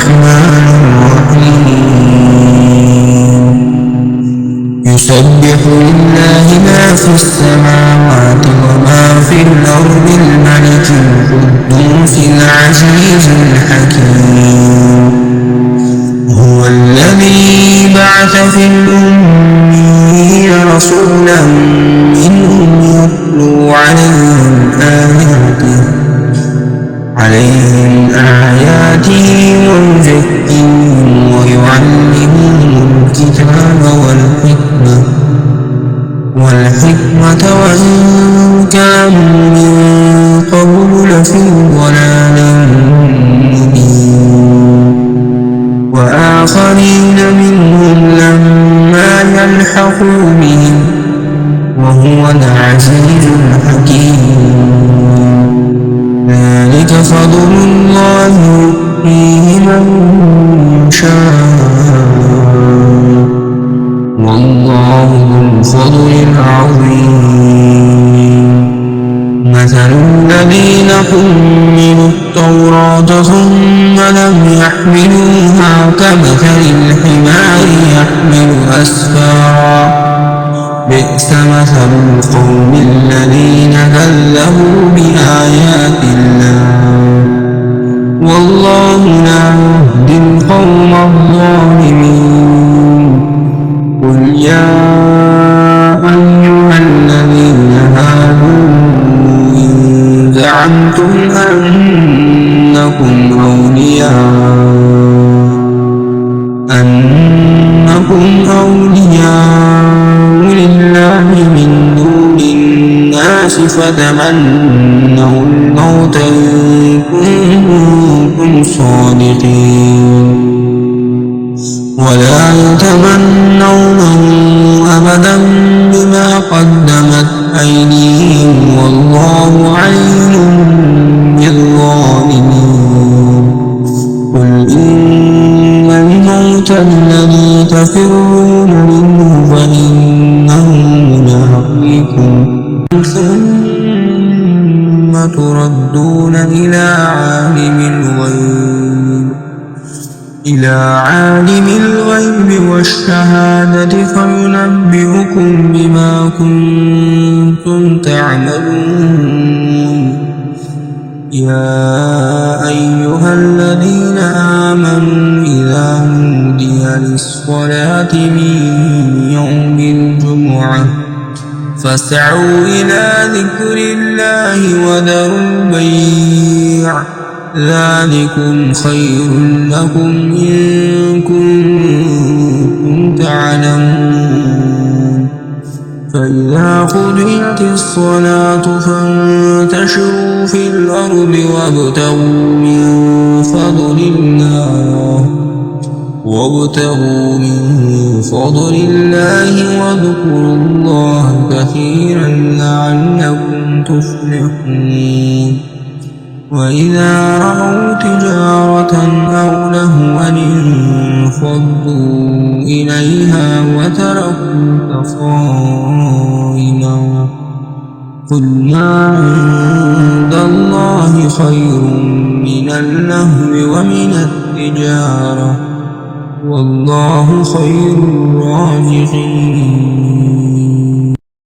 الرحمن الرحيم يسبح لله ما في السماوات وما في الأرض الملك القدوس العزيز الحكيم هو الذي بعث في الأميين رسولا منهم يتلو عليهم آياته ويزكيهم ويعلمهم الكتاب والحكمة وإن كانوا من قبل لفي ضلال مبين وآخرين منهم لما يلحقوا بهم وهو العزيز الحكيم ذلك فضل الله يؤتيه من يشاء والله ذو الفضل العظيم مثل الذين حملوا التوراة ثم لم يحملوها كمثل الحمار يحمل أسفارا بئس مثل القوم الذين كذبوا بآيات الله والله لا يهدي القوم الظالمين قل يا أيها الذين هادوا إن زعمتم أنكم أولياء لله من دون الناس فتمنوا الموت إن كنتم صادقين ولا يتمنونه أبدا بما قدمت أيديهم والله عليم بالظالمين قل إن الموت الذي تفرون منه فإنه ملاقيكم ثم تردون إلى عالم الغيب والشهادة فينبئكم بما كنتم تعملون يا أيها الذين آمنوا إذا نودي للصلاة من يوم الجمعة فاسعوا إلى ذكر الله وذروا البيع ذلكم خير لكم إن كنتم تعلمون فإذا قضيت الصلاة فانتشروا في الأرض وابتغوا من فضل الله واذكروا الله كثيرا لعلكم تفلحون وإذا رأوا تجارة أو لهوا انفضوا إليها وتركوك قائما قل ما عند الله خير من اللهو ومن التجارة والله خير الرازقين